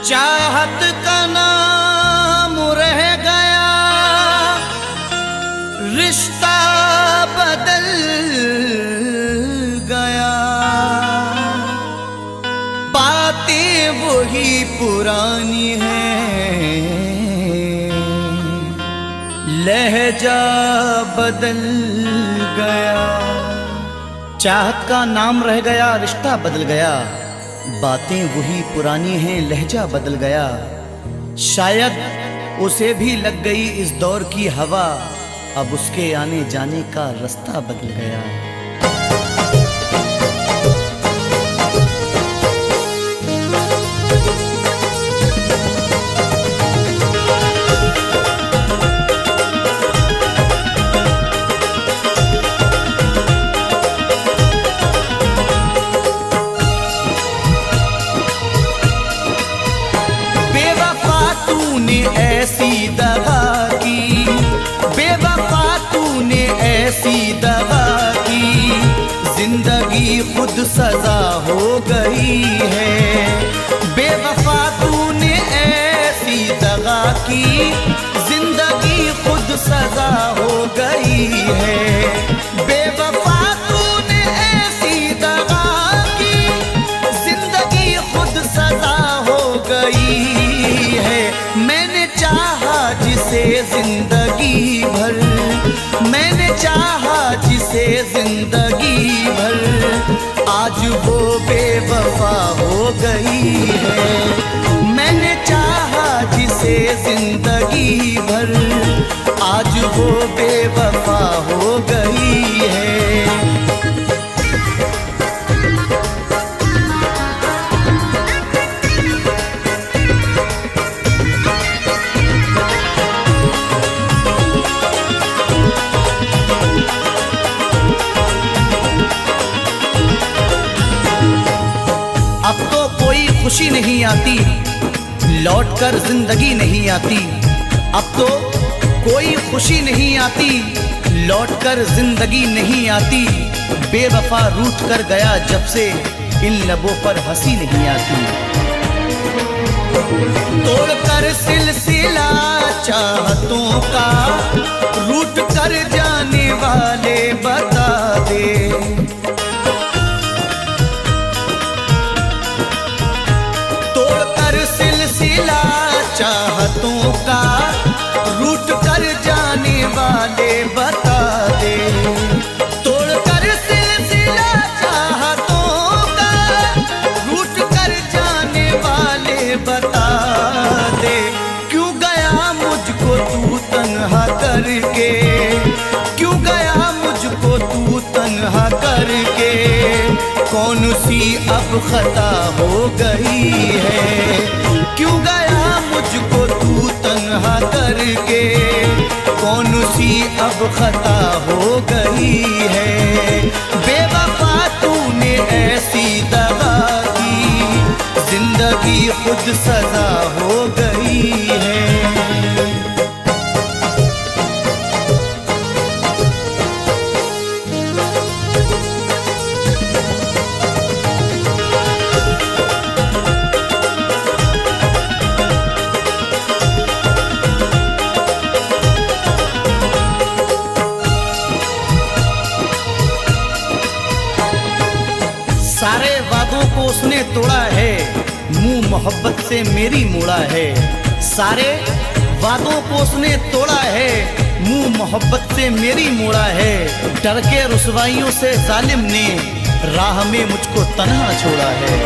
चाहत का नाम रह गया, रिश्ता बदल गया, बातें वही पुरानी हैं, लहजा बदल गया। चाहत का नाम रह गया, रिश्ता बदल गया, बातें वही पुरानी हैं, लहजा बदल गया। शायद उसे भी लग गई इस दौर की हवा, अब उसके आने जाने का रास्ता बदल गया। ऐसी दगा की, बेवफा तूने ऐसी दगा की, जिंदगी खुद सजा हो गई है। बेवफा तूने ऐसी दगा की, जिंदगी खुद सजा हो गई है। बेवफा तूने ऐसी दगा की, जिंदगी खुद सजा हो गई है। मैंने चाहा जिसे जिंदगी भर, मैंने चाहा जिसे जिंदगी भर, आज वो बेवफा हो गई है। मैंने चाहा जिसे जिंदगी भर, आज वो बेवफा हो गई है। अब तो कोई खुशी नहीं आती, लौटकर जिंदगी नहीं आती। अब तो कोई खुशी नहीं आती, लौटकर जिंदगी नहीं आती। बेवफा रूठ कर गया जब से, इन लबों पर हंसी नहीं आती। तोड़कर सिलसिला चाहतों का, रूठ कर जाने वाले बता दे। सिलसिला चाहतों का, रूठ कर जाने वाले बता दे। तोड़कर सिलसिला चाहतों का, रूठ कर जाने वाले बता दे। क्यों गया मुझको तू तन्हा करके, क्यों गया मुझको तू तन्हा करके, कौन सी अब खता हो गई है। क्यों गया मुझको तू तन्हा करके, कौन सी अब खता हो गई है। बेवफा तूने ऐसी दगा की, जिंदगी खुद सजा हो गई है। सारे वादों को उसने तोड़ा है, मुंह मोहब्बत से मेरी मोड़ा है। सारे वादों को उसने तोड़ा है, मुंह मोहब्बत से मेरी मोड़ा है। डर के रुसवाइयों से जालिम ने राह में मुझको तन्हा छोड़ा है।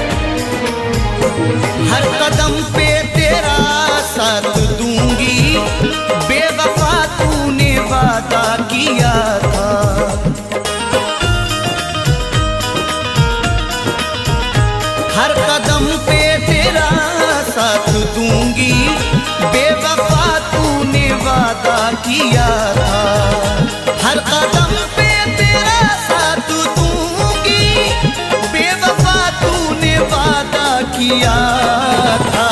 हर कदम पे तेरा साथ दूंगी, बेवफा तूने वादा किया था। हर कदम पे तेरा साथ दूंगी, बेवफा तूने वादा किया था। हर कदम पे तेरा साथ दूंगी, दिया था।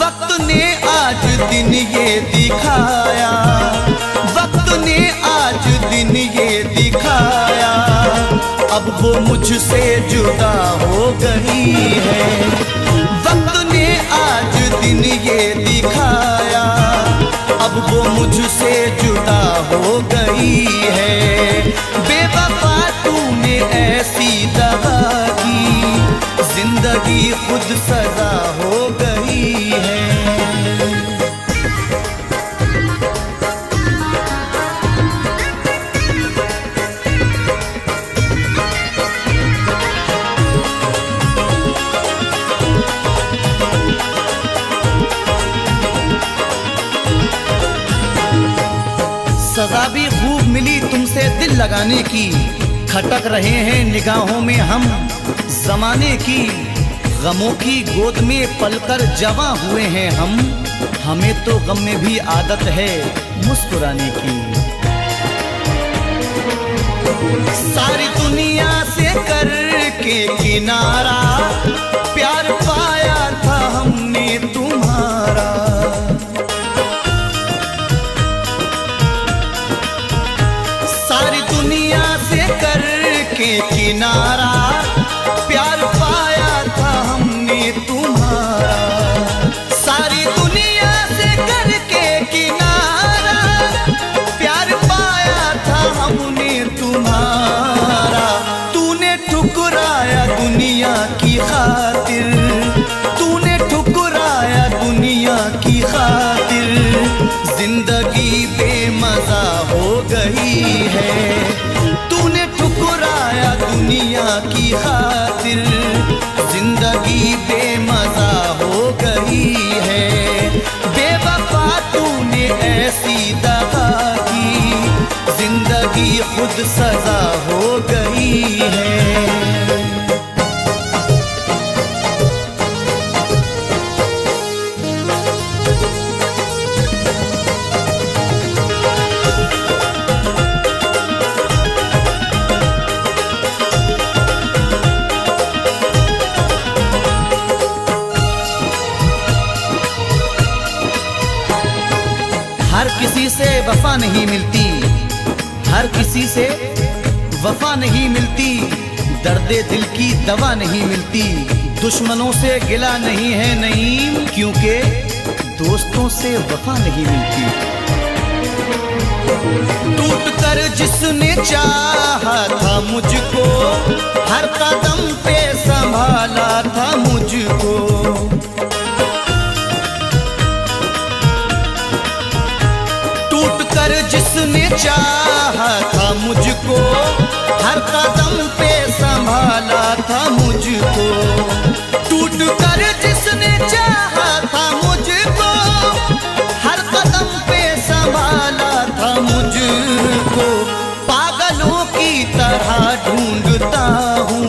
वक्त ने आज दिन ये दिखाया, वक्त ने आज दिन ये दिखाया, अब वो मुझसे जुदा हो गई है। वक्त ने आज दिन ये दिखाया, अब वो मुझसे जुदा हो गई है। बेवफा तूने ऐसी दगा की, जिंदगी खुद सजा हो गई है। सजा भी खूब मिली तुमसे दिल लगाने की, खटक रहे हैं निगाहों में हम जमाने की। गमों की गोद में पलकर जवां हुए हैं हम, हमें तो गम में भी आदत है मुस्कुराने की। सारी दुनिया से करके किनारा, प्यार पाया था हमने तुम्हारा। सारी दुनिया से करके किनारा, प्यार पाया था हमने तुम्हारा। सारी दुनिया से करके किनारा, प्यार पाया था हमने तुम्हारा। तूने ठुकराया दुनिया की खातिर, तूने ठुकराया दुनिया की खातिर, जिंदगी बेमजा हो गई है। तूने ठुकराया दुनिया की खातिर, जिंदगी बेमजा हो गई है। बेवफा तूने ऐसी दगा की, जिंदगी खुद सजा हो गई है। हर किसी से वफा नहीं मिलती, हर किसी से वफा नहीं मिलती, दर्दे दिल की दवा नहीं मिलती। दुश्मनों से गिला नहीं है नईम, क्योंकि दोस्तों से वफा नहीं मिलती। टूट कर जिसने चाहा था मुझको, हर कदम पे संभाला था मुझको। जिसने चाहा था मुझको, हर कदम पे संभाला था मुझको। टूट कर जिसने चाहा था मुझको, हर कदम पे संभाला था मुझको। पागलों की तरह ढूंढता हूँ,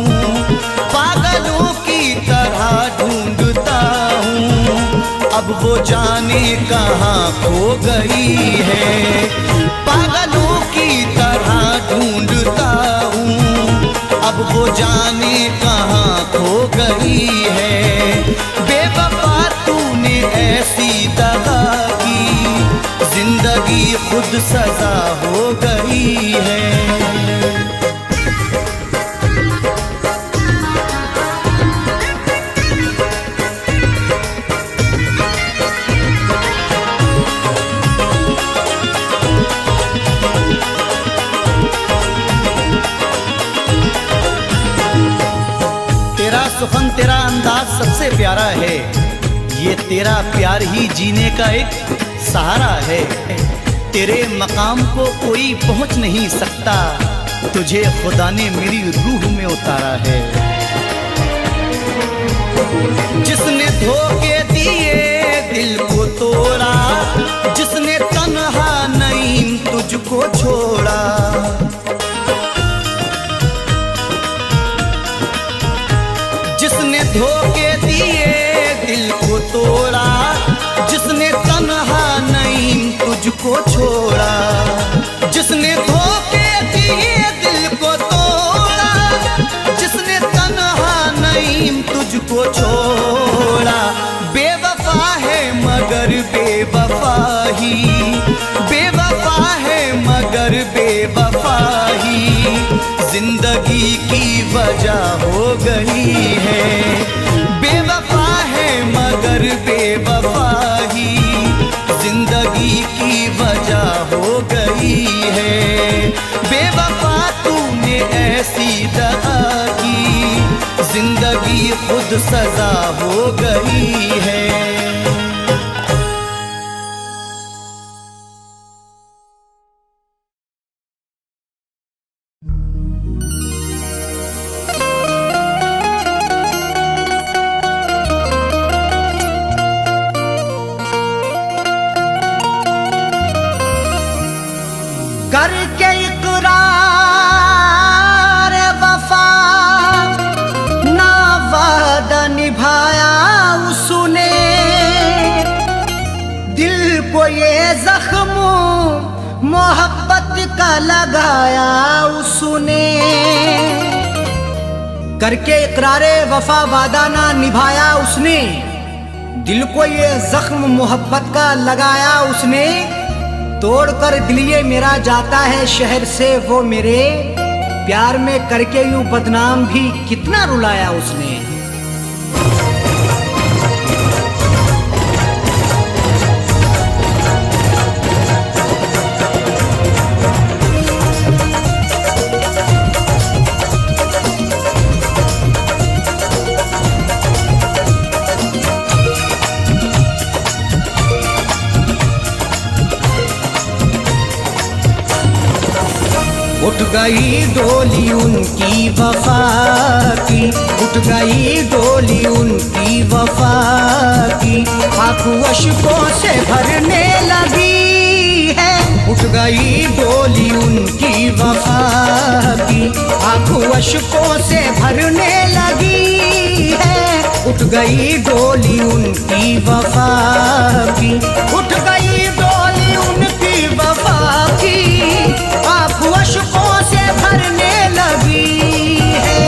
पागलों की तरह ढूंढता हूँ, अब वो जाने कहाँ खो गई है। पागलों की तरह ढूंढता हूँ, अब वो जाने कहाँ खो गई है। बेवफा तूने ऐसी दगा की, जिंदगी खुद सजा हो गई है। सुखन तेरा अंदाज सबसे प्यारा है, ये तेरा प्यार ही जीने का एक सहारा है। तेरे मकाम को कोई पहुंच नहीं सकता, तुझे खुदा ने मेरी रूह में उतारा है। जिसने धोखे दिए दिल को तोड़ा, जिसने तन्हा नईम तुझको छोड़ा। जिसने धोखे दिए दिल को तोड़ा, जिसने तन्हा नईम तुझको छोड़ा। जिसने धोखे दिए दिल को तोड़ा, जिसने तन्हा नईम तुझको छोड़ा। जिंदगी की वजह हो गई है। बेवफा है मगर बेवफा ही जिंदगी की वजह हो गई है। बेवफा तूने ऐसी दगा की जिंदगी खुद सजा हो गई है। करके इकरार वफा ना वादा निभाया उसने, दिल को ये जख्म मोहब्बत का लगाया उसने। करके इकरार वफा वादा ना निभाया उसने, दिल को ये जख्म मोहब्बत का लगाया उसने। तोड़कर दिल ये मेरा जाता है शहर से वो मेरे, प्यार में करके यूं बदनाम भी कितना रुलाया उसने। उठ गई डोली उनकी वफा की, उठ गई डोली उनकी वफा की, आंखों अश्कों से भरने लगी है। उठ गई डोली उनकी वफा की, आंखों अश्कों से भरने लगी है। उठ गई डोली उनकी वफा की, उठ गई डोली उनकी वफा की, आंखों अश्कों से भरने लगी है।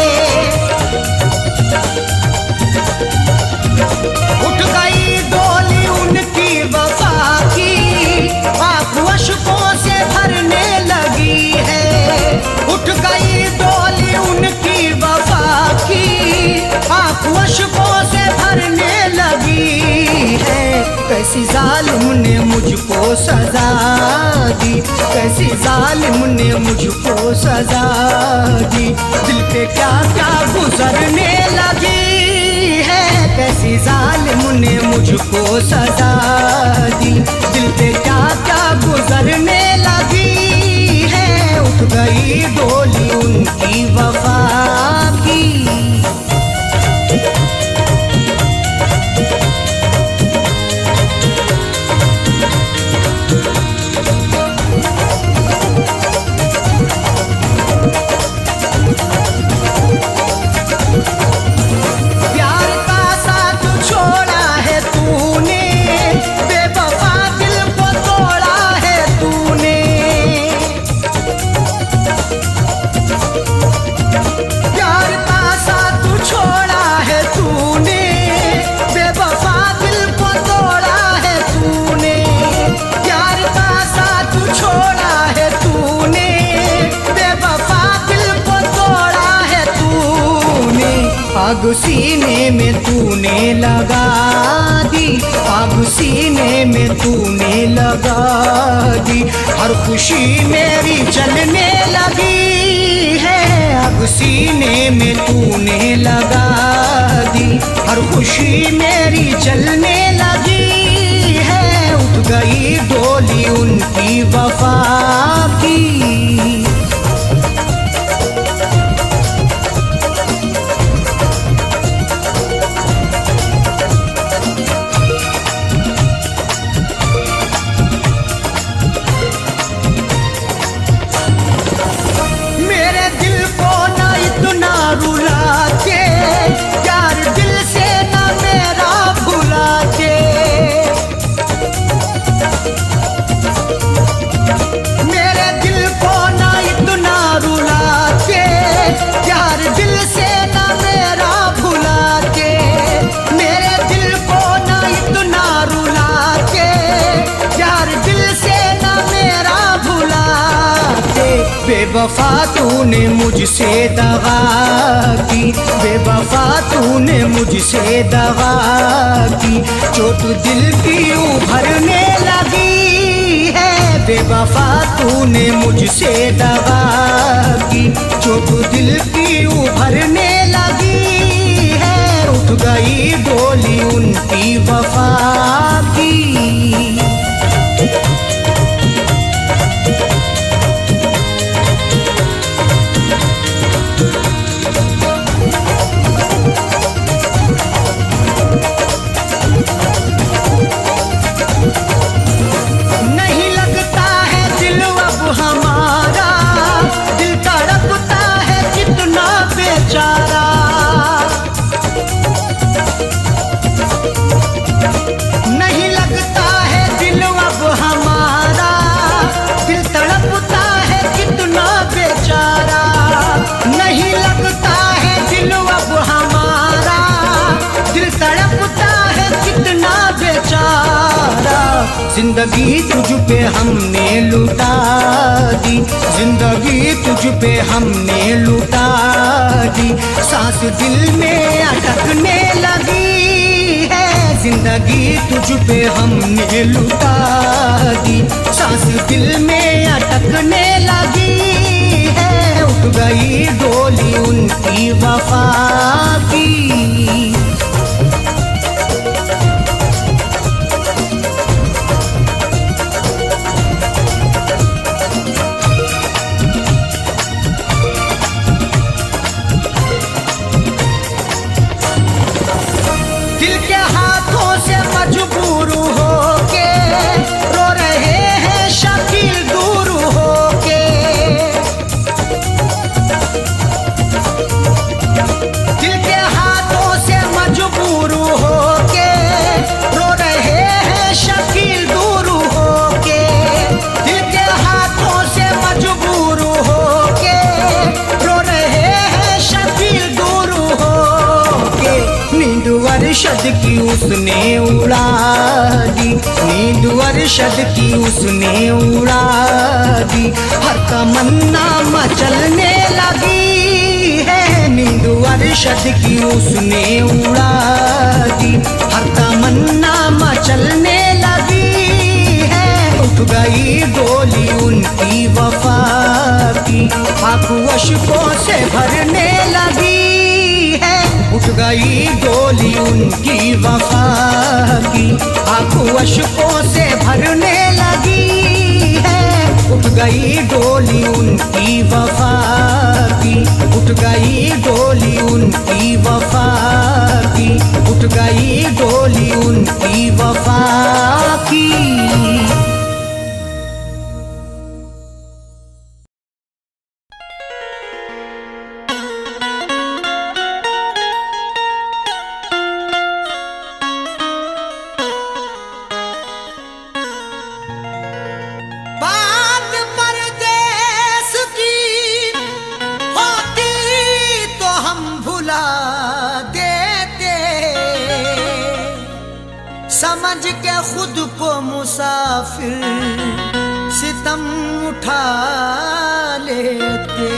उठ गई डोली उनकी वफा की, आंखों अश्कों से भरने लगी है। उठ गई डोली उनकी वफा की, आंखों अश्कों से भरने लगी है। कैसी जालिम ने मुझको सजा दी, कैसी जालिम ने मुझको सजा दी, दिल पे क्या क्या गुजरने लगी है। कैसी जालिम ने मुझको सजा दी, दिल पे क्या क्या गुजरने लगी है। उठ गई डोली उनकी वफा की। प्यार का साथ छोड़ा है तूने, बेवफा दिल को तोड़ा है तूने। प्यार का साथ छोड़ा है तूने, बेवफा दिल को तोड़ा है तूने। प्यार का साथ छोड़ा है तूने, बेवफा दिल को तोड़ा है तूने। आग सीने में तूने लगा दी, आग सीने में तूने लगा दी, हर खुशी मेरी जलने लगी है। आग सीने में तूने लगा दी, हर खुशी मेरी जलने लगी है। उठ गई डोली उनकी वफा की। मेरे दिल को ना इतना रुलाते, यार दिल से ना मेरा भुलाते। बेवफा तूने मुझसे दगा की, बेवफा तूने मुझसे दगा की, चोट दिल की उभरने लगी है। बेवफा तूने मुझसे दगा की, चोट दिल की उभरने लगी है। उठ गई डोली उनकी वफा की। नहीं लगता है दिल अब हमारा, दिल तड़पता है कितना बेचारा। नहीं लगता है दिल अब हमारा, दिल तड़पता है कितना बेचारा। नहीं लगता है दिल अब हमारा, दिल तड़पता है कितना बेचारा। जिंदगी तुझ पे हमने लुटा दी, जिंदगी तुझ पे हमने लुटा दी, सांस दिल में अटकने लगी है। जिंदगी तुझ पे हमने लुटा दी, सांस दिल में अटकने लगी है। उठ गई डोली उनकी वफा की। दिल के हाथों से मजबूर होके रो रहे हैं शकील दूर होके। दिल के हाथों से मजबूर होके रो रहे हैं शकील दूर होके। दिल के हाथों से मजबूर होके रो रहे हैं शकील दूर होके। नींद अरशद की उसने उड़ा दी, नींद अरशद की उसने उड़ा दी, हर तमन्ना मचलने लगी है। नींद अरशद की उसने उड़ा दी, हर तमन्ना मचलने लगी है। उठ गई डोली उनकी वफा की, आंखों अश्कों से भरने लगी है। उठ गई डोली उनकी वफा की, आंखों अश्कों से भरने लगी है। उठ गई डोली उनकी वफा की, उठ गई डोली उनकी वफा की, उठ गई डोली उनकी वफा की। बात परदेस की होती तो हम भुला देते, समझ के खुद को मुसाफिर सितम उठा लेते।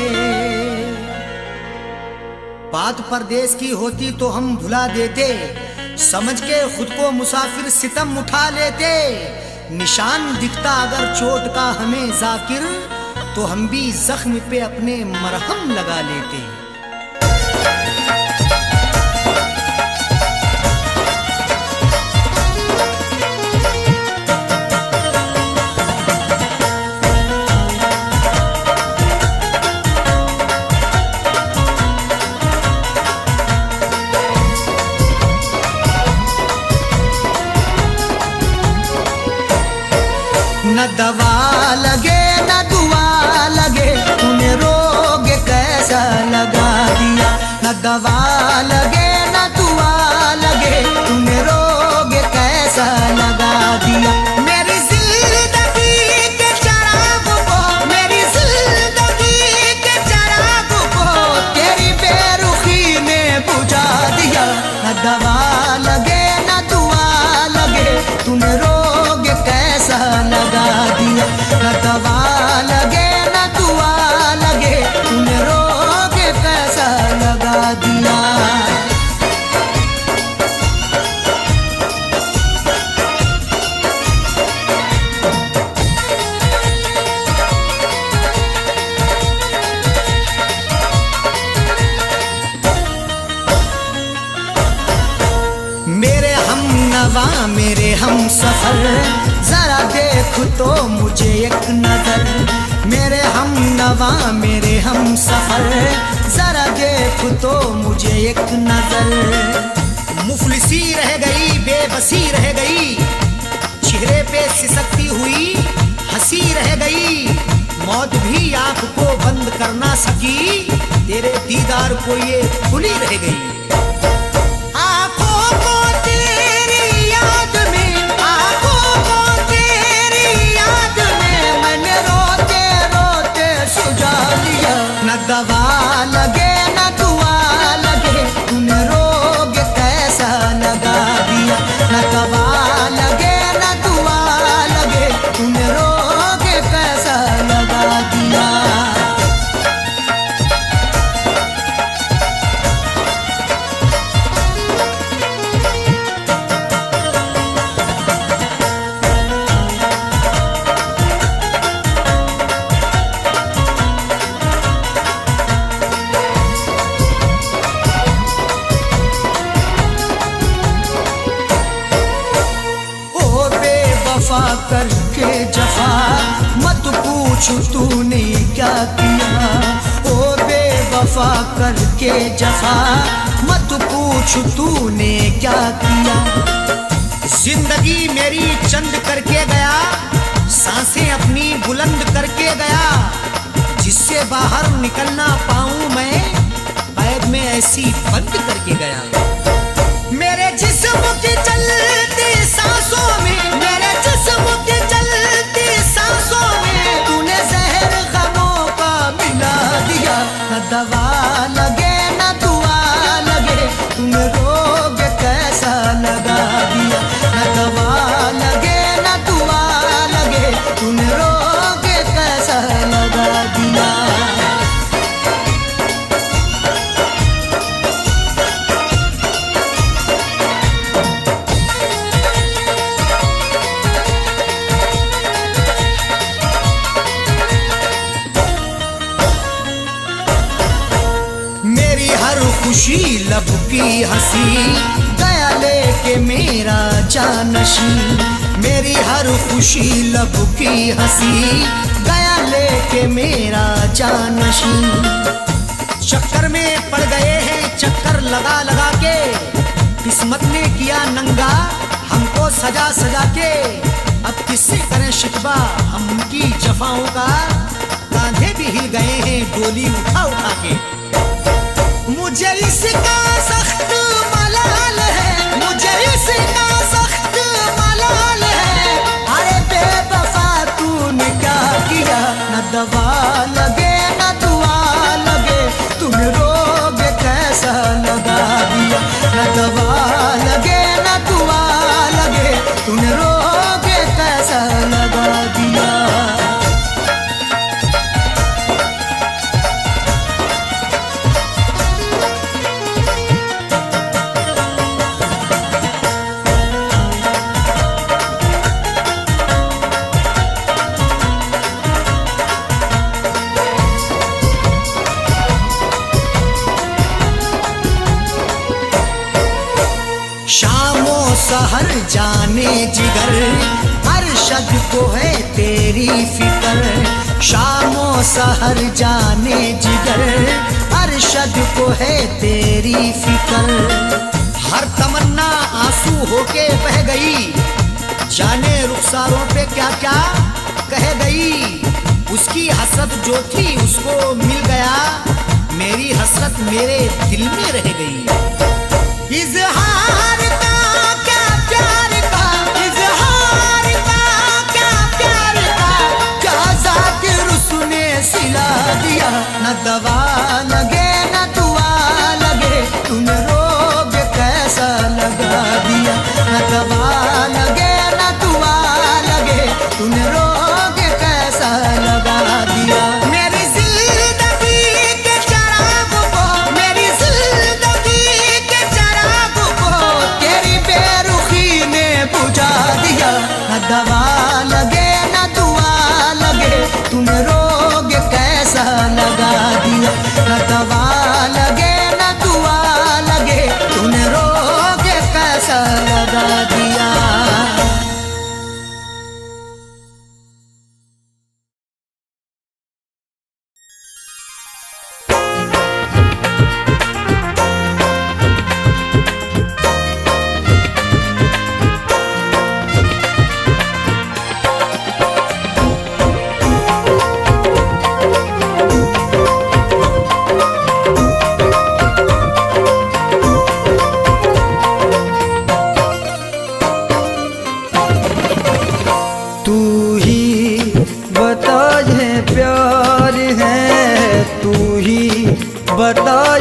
बात परदेस की होती तो हम भुला देते, समझ के खुद को मुसाफिर सितम उठा लेते। निशान दिखता अगर चोट का हमें जाकिर, तो हम भी जख्म पे अपने मरहम लगा लेते। न दवा लगे न दुआ लगे, तूने रोग कैसा लगा दिया। न दवा लगे न दुआ लगे, तूने रोग कैसा लगा दिया। मेरी जिंदगी के चराग को, मेरी जिंदगी के चराग को तेरी बेरुखी ने बुझा दिया। न दवा लगे न दुआ लगे, तूने रोग कैसा लगा दिया। न दवा लगे न दुआ लगे, हम सफर, जरा देख तो मुझे एक नजर। मेरे हम नवा मेरे हम सफर, जरा देख तो मुझे एक नजर। मुफलिसी रह गई बेबसी रह गई, चेहरे पे सिसकती हुई हंसी रह गई। मौत भी आंख को बंद कर ना सकी, तेरे दीदार को ये खुली रह गई। आंखों को तेरी याद में, आंखों को तेरी याद में मैंने रोते रोते सुझा लिया। न दवा लगे न दुआ लगे, तूने रोग कैसा लगा दिया। न दवा लगे न दुआ लगे, तूने रोग कैसा लगा दिया। करके जफा मत पूछ तूने क्या किया। ओ बेवफा करके जफा मत पूछ तूने क्या किया। जिंदगी मेरी चंद करके गया, सांसें अपनी बुलंद करके गया। जिससे बाहर निकल ना पाऊं मैं, पैर में ऐसी बंद करके गया। मेरे जिस्म की चलती सांसों में, मेरे जिस्म की चलती सांसों में तूने जहर गमों का मिला दिया। न दवा लगे न दुआ लगे, तूने रोग कैसा लगा दिया। न दवा लगे न दुआ लगे, तूने रोग कैसा लगा दिया। खुशी लब की हंसी गया लेके मेरा जानशी। मेरी हर खुशी लब की हंसी गया लेके मेरा जानशी। चक्कर में पड़ गए हैं चक्कर लगा लगा के, किस्मत ने किया नंगा हमको सजा सजा के। अब किससे करें शिकवा हम उनकी जफाओं का, कांधे भी हिल गए हैं डोली उठा उठा के। मुझे इसका सख्त मलाल है, मुझे इसका सख्त मलाल है। अरे बेवफा तूने क्या किया। न दवा लगे न दुआ लगे, तूने रोग कैसा लगा दिया। न दवा लगे न दुआ लगे, तूने रोग कैसा लगा दिया। शामो सहर जाने जिगर, अरशद को है तेरी फिक्र। शामो सहर जाने जिगर, अरशद को है तेरी फिक्र। हर तमन्ना आंसू होके बह गई, जाने रुखसारों पे क्या क्या कह गई। उसकी हसरत जो थी उसको मिल गया, मेरी हसरत मेरे दिल में रह गई। इज़हार का क्या प्यार का, इज़हार का क्या प्यार का, क्या ज़ाकिर उसने सिला दिया। न दवा लगे न दुआ लगे, तूने रोग कैसा लगा दिया। न दवा लगे न दुआ लगे, तूने रोग कैसा लगा दिया। मेरी जिंदगी के चराग को, मेरी जिंदगी के चराग को तेरी बेरुखी ने बुझा दिया। न दवा लगे न दुआ लगे, तूने रोग कैसा लगा दिया।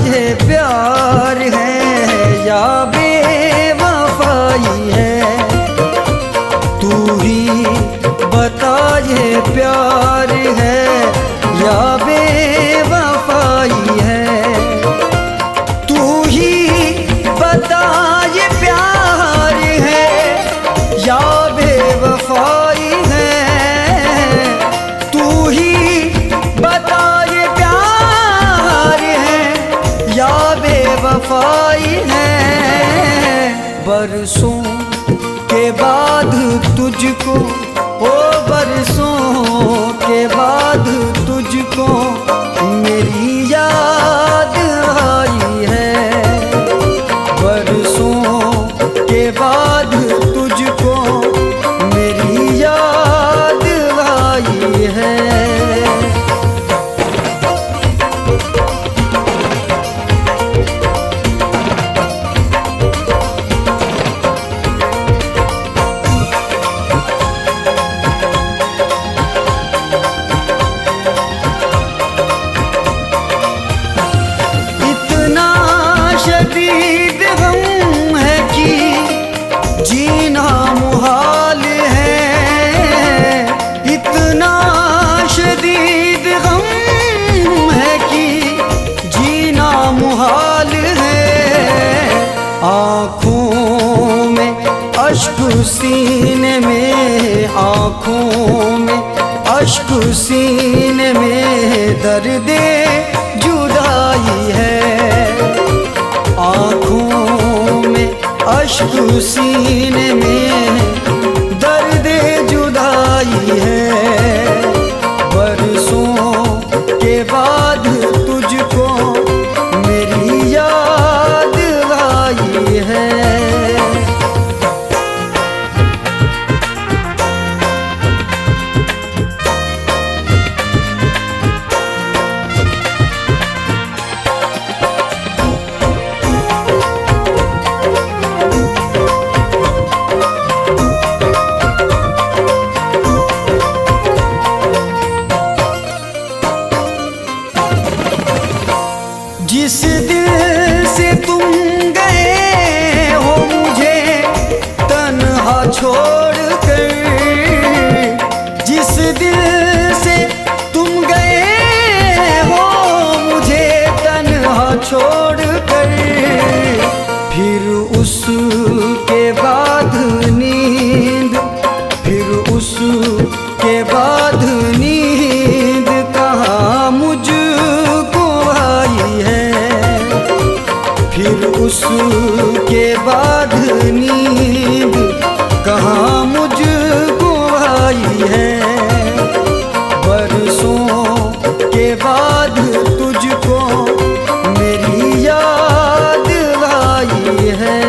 ये प्यार है या बेवफाई है, तू ही बता ये प्यार है या बेवफाई है, तू ही बता ये प्यार है या बेवफाई है, तू ही बता ये प्यार है या बेवफाई है। बरसों के बाद तुझको, ओ बरसों के बाद तुझको मेरी याद आई है, बरसों के बाद तुझको मेरी याद आई है। शदीद गम है कि जीना मुहाल है, इतना शदीद गम है कि जीना मुहाल है। आँखों में अश्क सीने में, आँखों में अश्क सीने में दर्द जुदाई है, आँखों में अश्क सीने में दर्द जुदाई है। बरसों के बाद तुझको मेरी याद आई है। जिस दिल से तुम गए हो मुझे तन्हा छोड़ कर, जिस दिल से तुम गए हो मुझे तन्हा छोड़ कर, फिर उसके बाद नींद, फिर उसके बाद नींद कहाँ मुझको आई है, फिर उसके बाद नींद कहाँ मुझको आई है। बरसों के बाद तुझको मेरी याद आई है।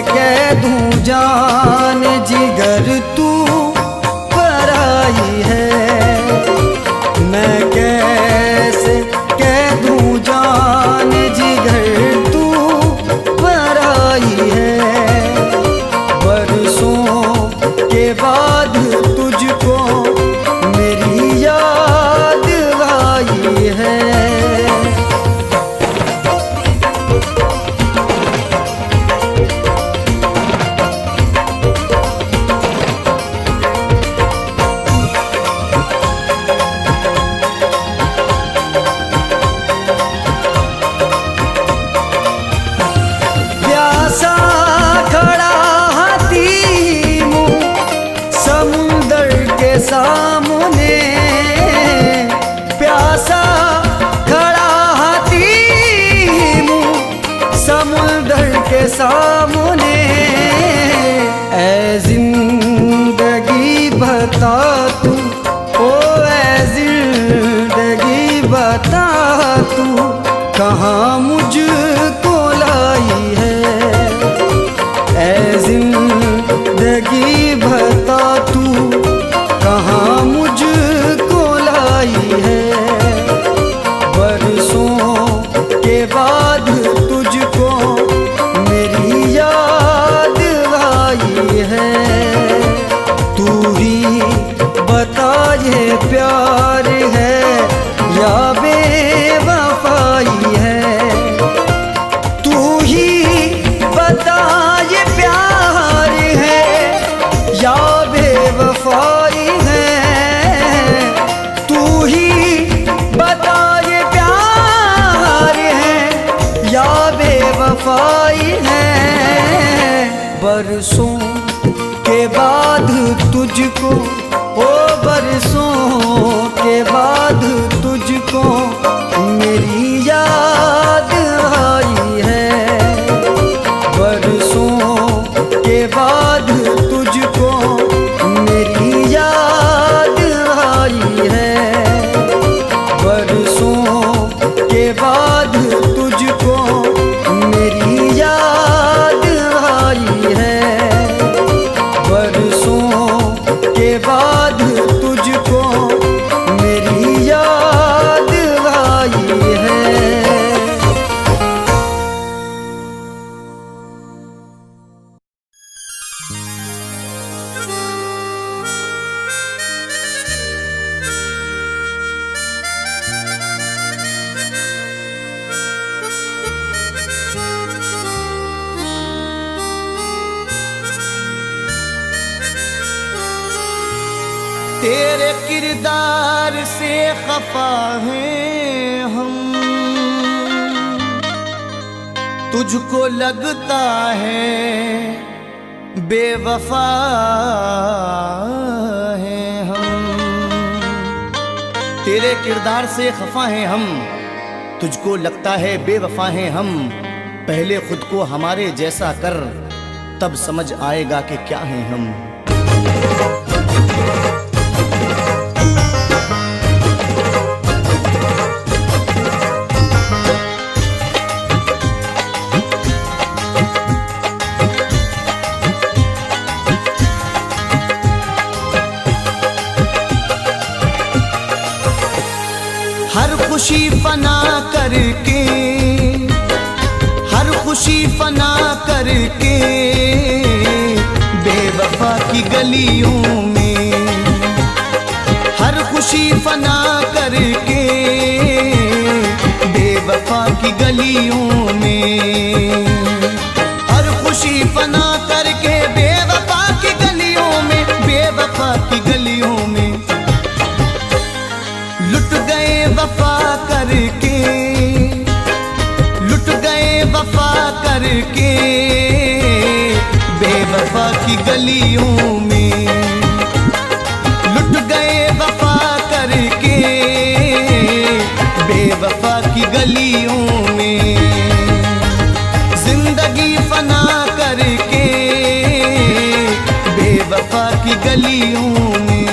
कह दूं जान जिगर तू पराई है, मैं कैसे कह दूं जान जिगर तू पराई है। बरसों के बाद तुझको मेरी याद आई है। प्यासा खड़ा हाथी मुँह समुंदर के सामने, प्यासा खड़ा हाथी मुँह समुंदर के सामने। ऐ जिंदगी बता तू, ओ ऐ जिंदगी बता तू कहाँ मुझको लाई है। ऐ जिंदगी बता तू कहाँ मुझको लाई है। बरसों के बाद तुझको मेरी याद आई है। तू ही बता ये प्यार है या बेवफाई है। तू ही बता ये प्यार है या बेवफाई है। तू ही बता ये प्यार है या बेवफाई है। बरसों के बाद तुझको, ओ बरसों के बाद तुझको मेरी याद आई है। बरसों के बाद तुझको मेरी याद आई है। बरसों के बाद तुझको मेरी याद आई है। बरसों के बाद तुझको मेरी याद आई है। तेरे किरदार से खफा हैं हम, तुझको लगता है बेवफा हैं हम। तेरे किरदार से खफा हैं हम, तुझको लगता है बेवफा हैं हम। पहले खुद को हमारे जैसा कर, तब समझ आएगा कि क्या हैं हम। हर खुशी फना करके, हर खुशी फना करके बेवफा की गलियों में, हर खुशी फना करके बेवफा की गलियों में, हर खुशी फना करके बेवफा की गलियों में, बेवफा की गलियों में लुट गए वफा करके, लुट गए वफा करके बेवफा की गलियों में, लुट गए वफा करके बेवफा की गलियों में। जिंदगी फना करके बेवफा की गलियों में।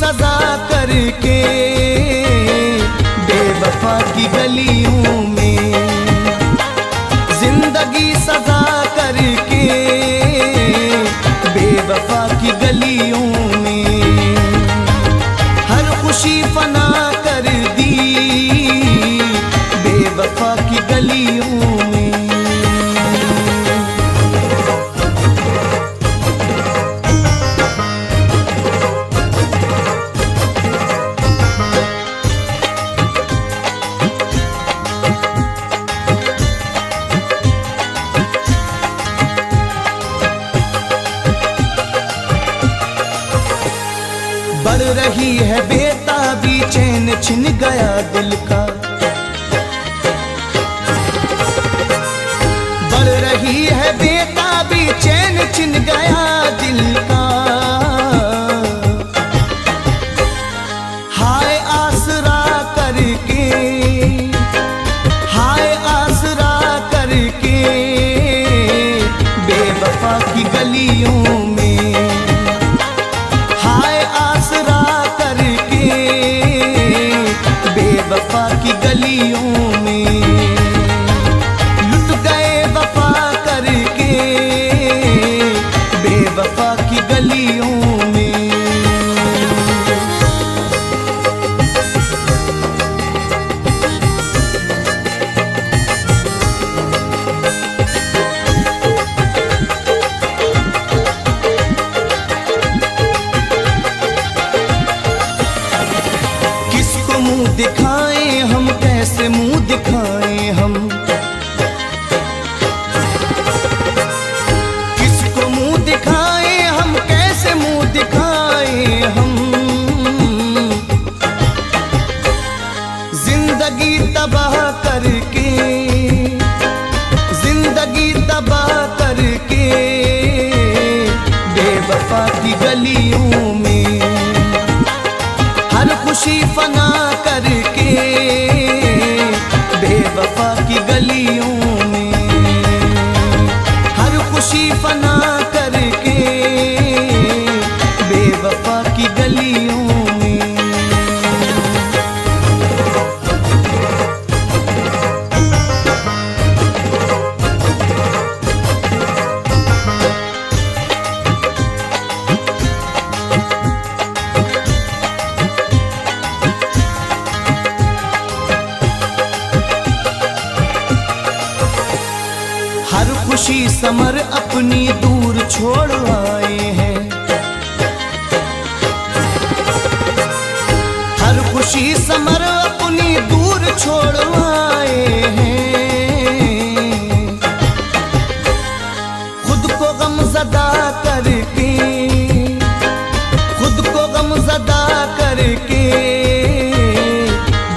सजा करके बेवफा की गलियों में, जिंदगी सजा करके बेवफा की गलियों में, हर खुशी फना कर दी बेवफा की गलियों में। बढ़ रही है बेताबी, चैन छिन गया दिल का, बढ़ रही है बेताबी, चैन छिन गया दिल का। हाय आसरा करके, हाय आसरा करके बेवफा की गलियों में, हाय आसरा करके बेवफा की गलियों में, लुट गए वफा करके बेवफा की गलियों में। किसको मुंह दिखाएं हम, कैसे मुंह दिखाएं हम, किसको मुंह दिखाएं हम, कैसे मुंह दिखाएं हम। जिंदगी तबाह करके, जिंदगी तबाह करके बेवफा की गलियों में, हर खुशी फना करके बेवफा की गलियों में, हर खुशी फना करके बेवफा की गलियों में। हर खुशी समर अपनी दूर छोड़ आए हैं, हर खुशी समर अपनी दूर छोड़ आए हैं। खुद को गमज़दा करके, खुद को गमज़दा करके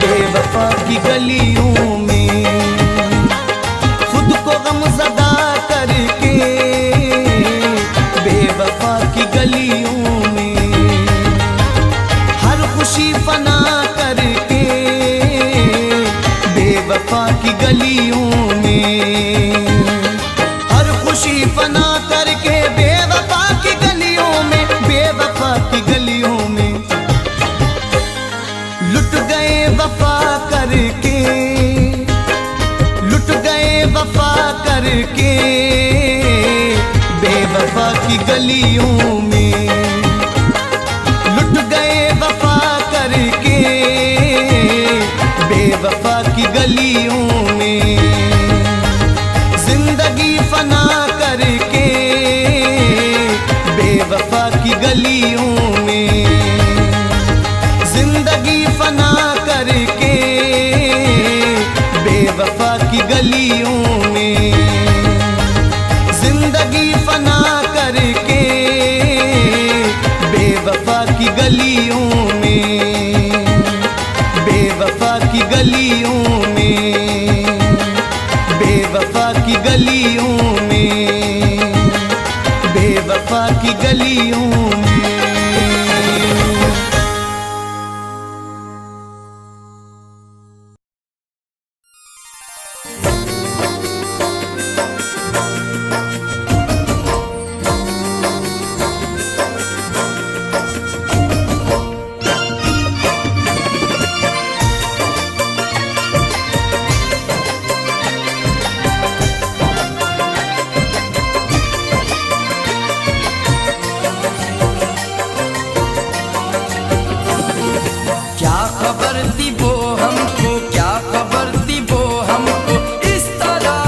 बेवफा की गलियों में, खुद को गमज़दा करके बेवफा की गलियों में, हर खुशी फना करके बेवफा की गलियों में, हर खुशी फना करके बेवफा की गलियों में, बेवफा की गलियों में। लुट गए वफा करके, लुट गए वफा करके बेवफा की गलियों में, लुट गए वफा करके बेवफा की गलियों में। जिंदगी फना करके बेवफा की गलियों में, जिंदगी फना करके बेवफा की गलियों में, जिंदगी फना करके बेवफा की गलियों में, बेवफा की गलियों में, बेवफा की गलियों में, बेवफा की गलियों में। खबर थी वो हमको, क्या खबर थी वो हमको इस तरह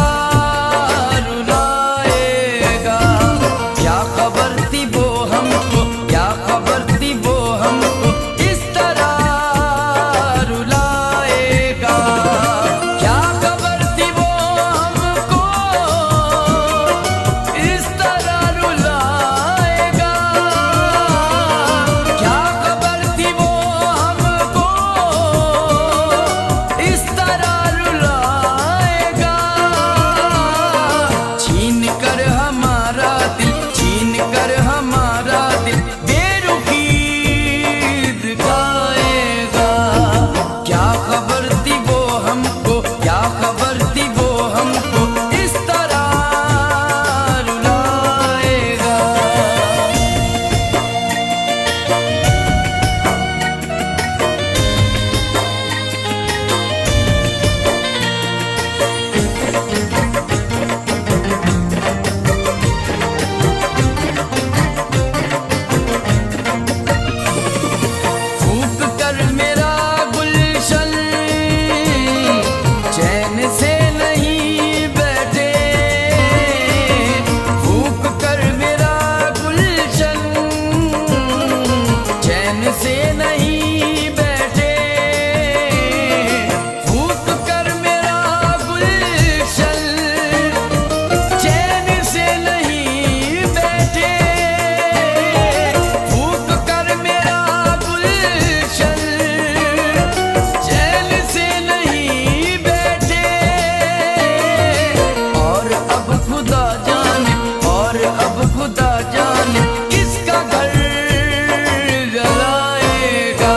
रुलाएगा। क्या खबर थी वो हमको, क्या खबर थी वो हमको इस तरह रुलाएगा। क्या खबर थी वो हमको इस तरह रुलाएगा। क्या खबर थी वो हमको इस तरह रुलाएगा। छीन कर हमारा दिल, छीन कर हमारा दिल बेरुखी दिखाएगा। क्या खबर थी वो हमको, क्या खबर थी वो हमको इस तरह रुलाएगा। फूंक कर मेरा गुलशन चैन से नहीं बैठे। फूंक कर मेरा गुलशन चैन से नहीं बैठे। फूंक कर मेरा गुलशन चैन से नहीं बैठे। फूंक कर मेरा गुलशन चैन से नहीं बैठे। और अब खुदा जाने, और अब खुदा जाने किसका घर जलाएगा।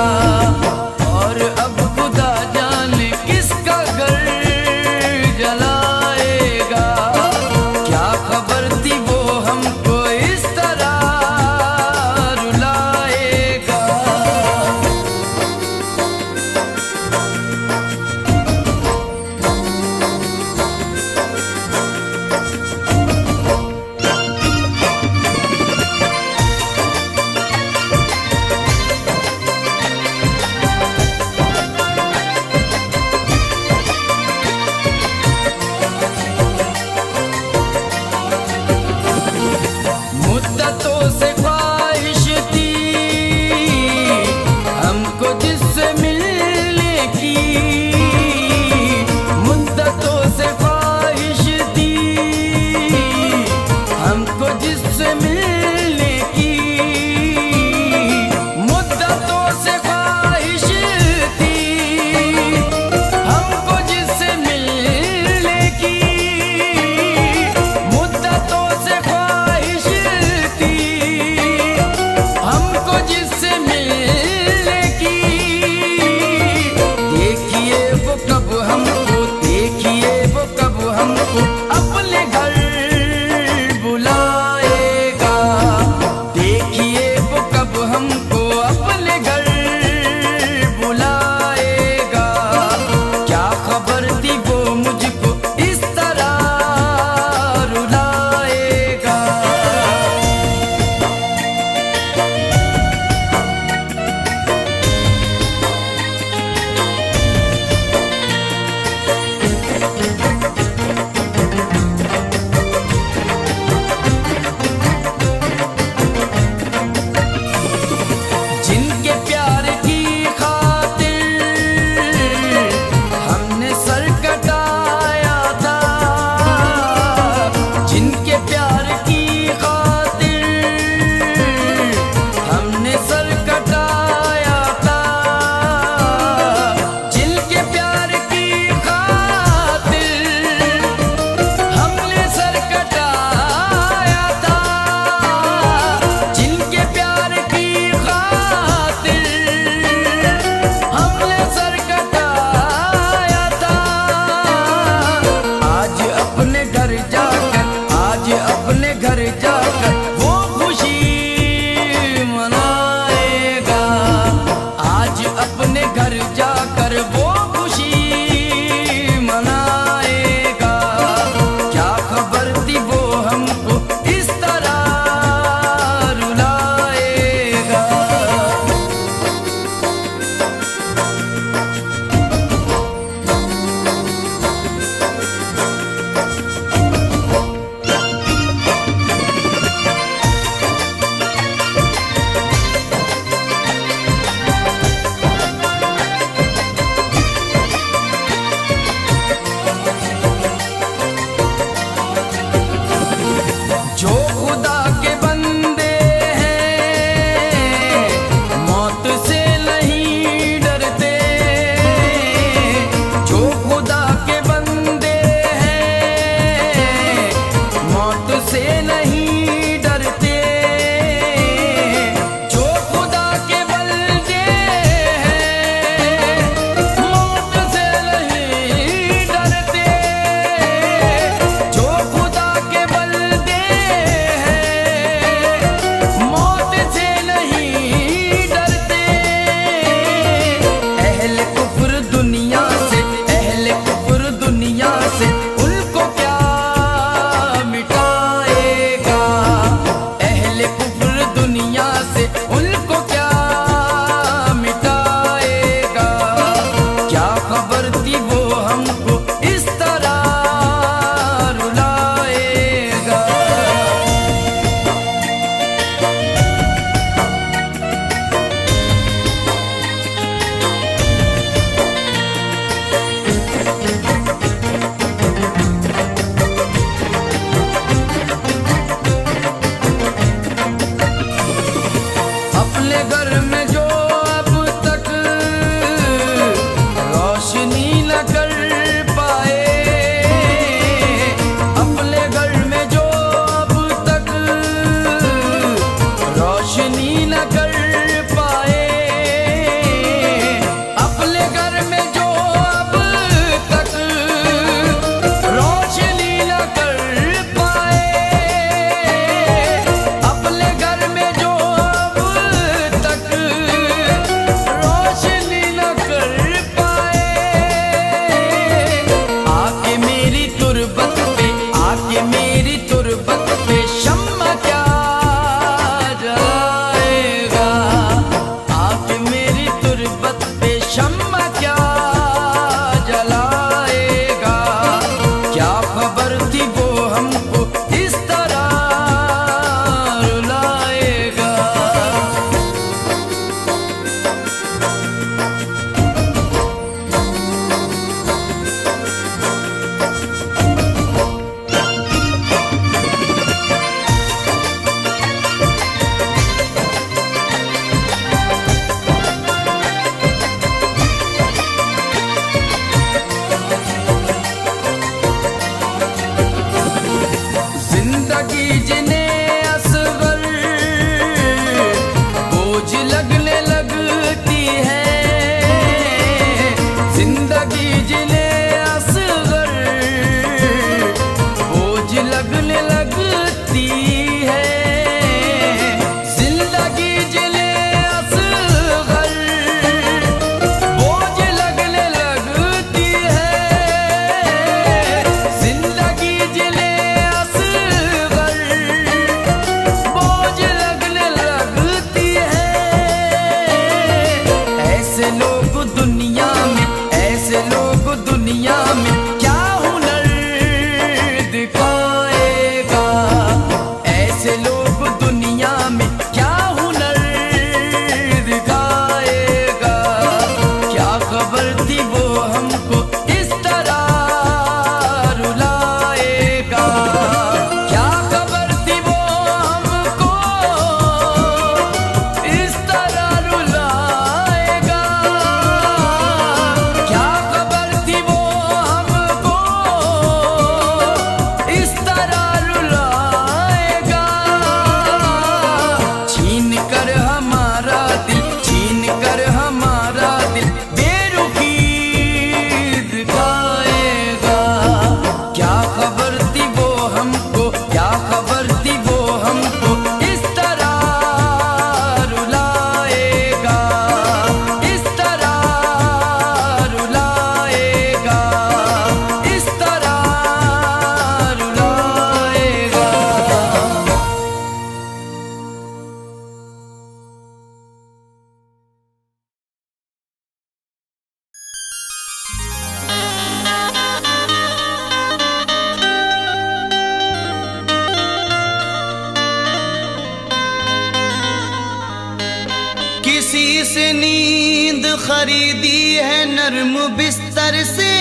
से नींद खरीदी है नर्म बिस्तर से,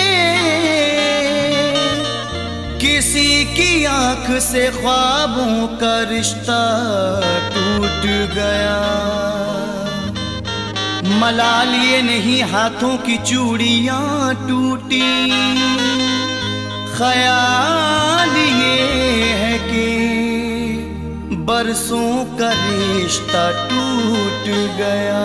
किसी की आंख से ख्वाबों का रिश्ता टूट गया। मलाल ये नहीं हाथों की चूड़ियां टूटी, ख्याल ये है कि बरसों का रिश्ता टूट गया।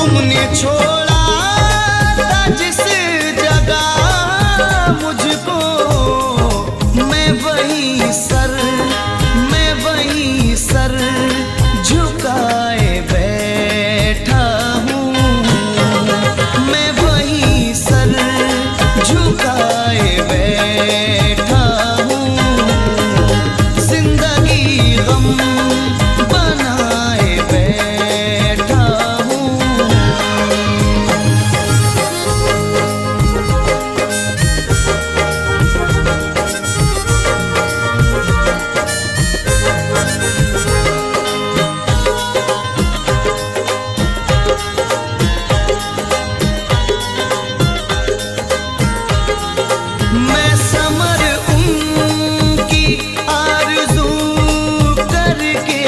तुमने छोड़ा था जिस जगह मुझको, मैं वही सर झुकाए बैठा हूँ, मैं वही सर झुकाए बैठा हूँ। जिंदगी गम बनाए बैठा हूँ। मैं समर उनकी आरज़ू करके,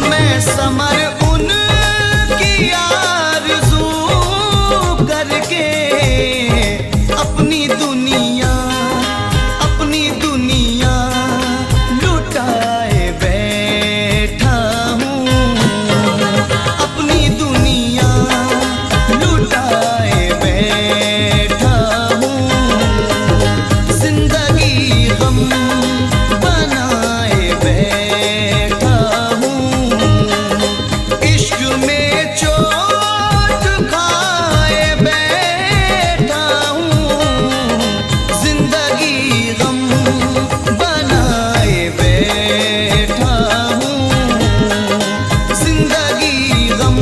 मैं समर उनकी आरज़ू करके अपनी दुनिया लुटाए बैठा हूँ, अपनी दुनिया लुटाए बैठा हूँ। जिंदगी गम बनाए बैठा हूँ, इश्क में चोट खाए बैठा हूँ। जिंदगी गम बनाए बैठा हूँ, जिंदगी गम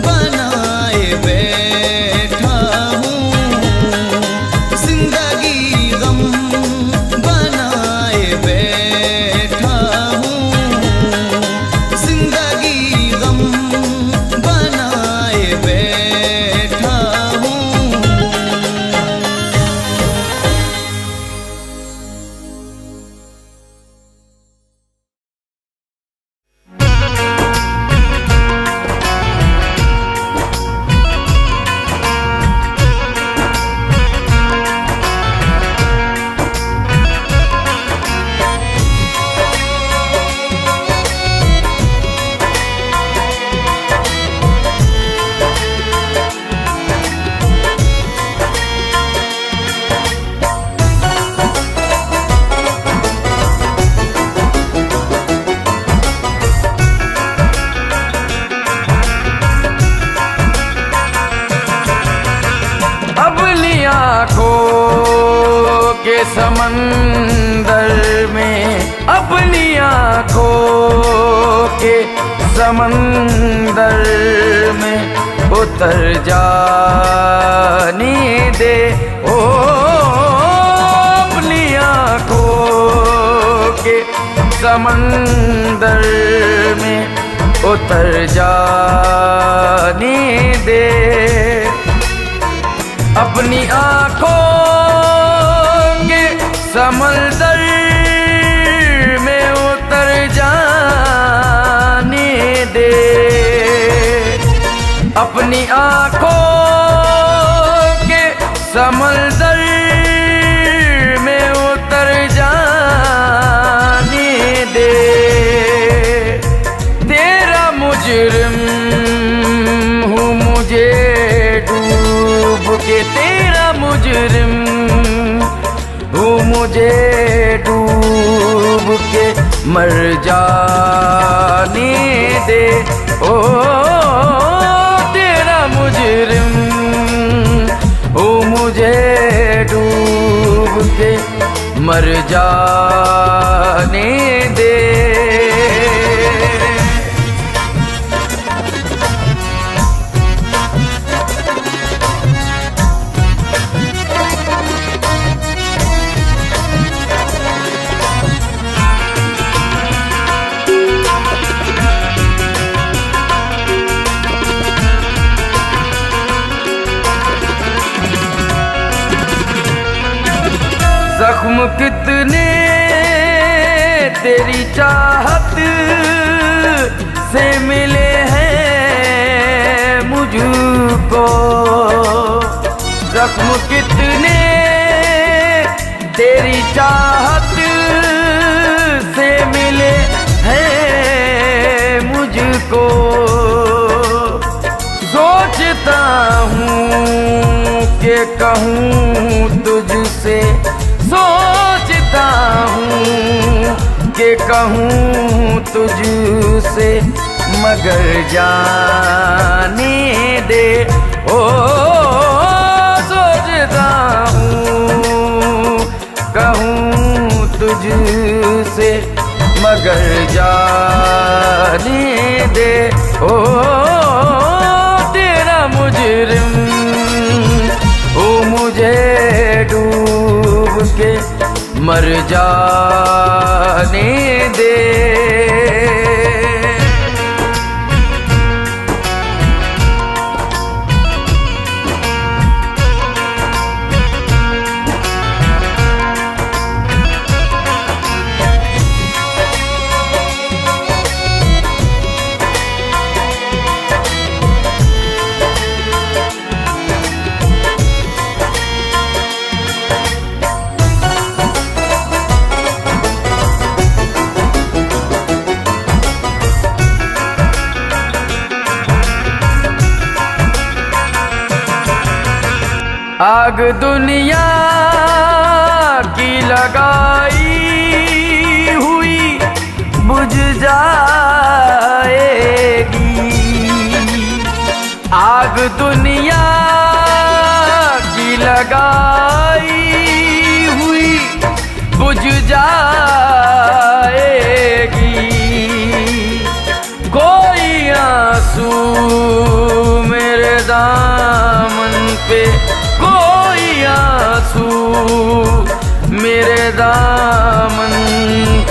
बनाए बैठा हूँ, जिंदगी गम बनाए बैठा हूँ, जिंदगी गम बनाए बैठा हूँ। अपनी आँखों के समंदर में, अपनी आँखों के समंदर में उतर जाने दे। ओ अपनी आँखों के समंदर में उतर जाने दे। अपनी आँखों के समंदर में उतर जाने दे। अपनी आँखों के समंदर में उतर जाने दे। तेरा मुजरिम हूँ मुझे डूब के, तेरा मुजरिम हूँ मुझे डूब के मर जाने दे। ओ तेरा मुजरिम हूँ मुझे डूब के मर जाने दे। जख्म कितने तेरी चाहत से मिले हैं मुझको, जख्म कितने तेरी चाहत से मिले कहूँ तुझसे सोचता हूँ कि कहूँ तुझसे मगर जाने दे ओ सोचता हूँ कहूँ तुझसे मगर जाने दे ओ तेरा मुजरिम ओ मुझे डूब के मर जाने दे। आग दुनिया की लगाई हुई बुझ जाएगी, आग दुनिया की लगाई हुई बुझ जाएगी। कोई आंसू मेरे दामन पे, कोई आंसू मेरे दामन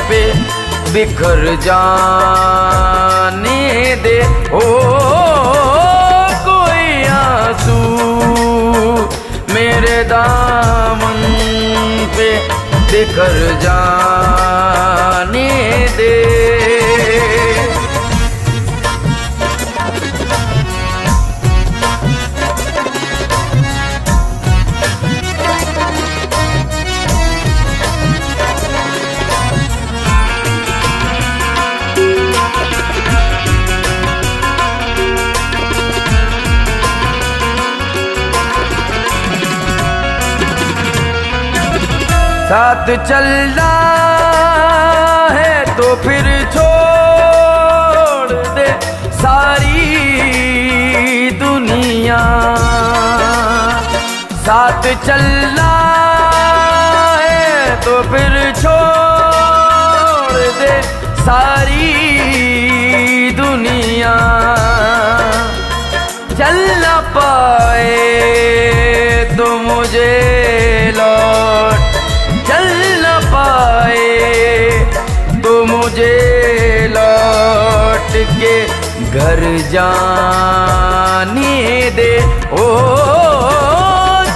पे बिखर जाने दे ओ कोई आंसू मेरे दामन पे बिखर जाने दे। साथ चलना है तो फिर छोड़ दे सारी दुनिया, साथ चलना है तो फिर छोड़ दे सारी दुनिया। चल ना पाए तो मुझे लौट, चल न पाए तो मुझे लौट के घर जाने दे ओ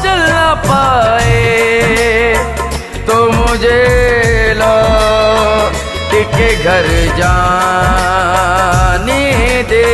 चल न पाए तो मुझे लौट के घर जाने दे।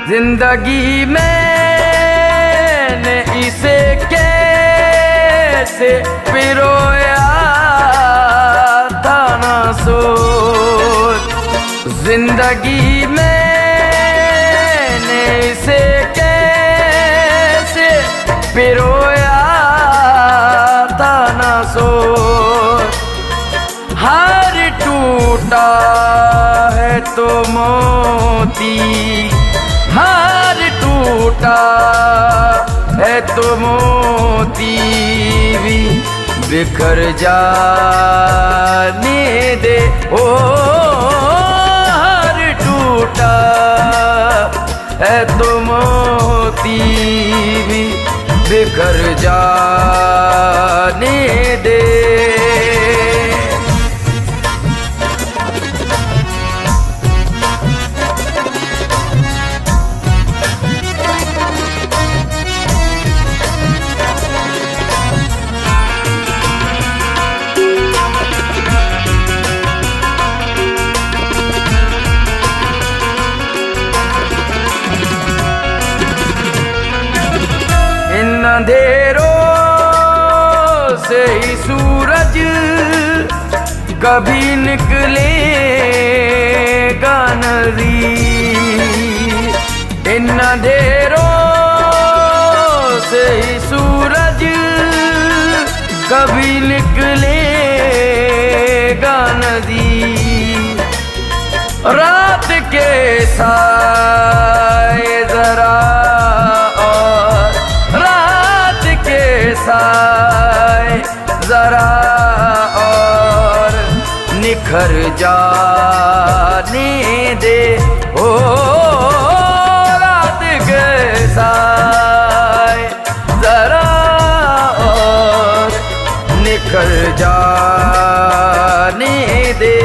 जिंदगी मैंने इसे कैसे पिरोया था ना सोच, जिंदगी मैंने इसे कैसे पिरोया था ना सोच। हार टूटा है तो मोती, हार टूटा है तो मोती भी बिखर जाने दे ओ हार टूटा है तो मोती भी बिखर जाने दे। अंधेरों से ही सूरज कभी निकलेगा नहीं। इन अंधेरों से ही सूरज कभी निकलेगा नहीं। रात के साए जरा और रात के साए जरा और निखर जाने दे। ओ रात के साए जरा और निखर जाने दे।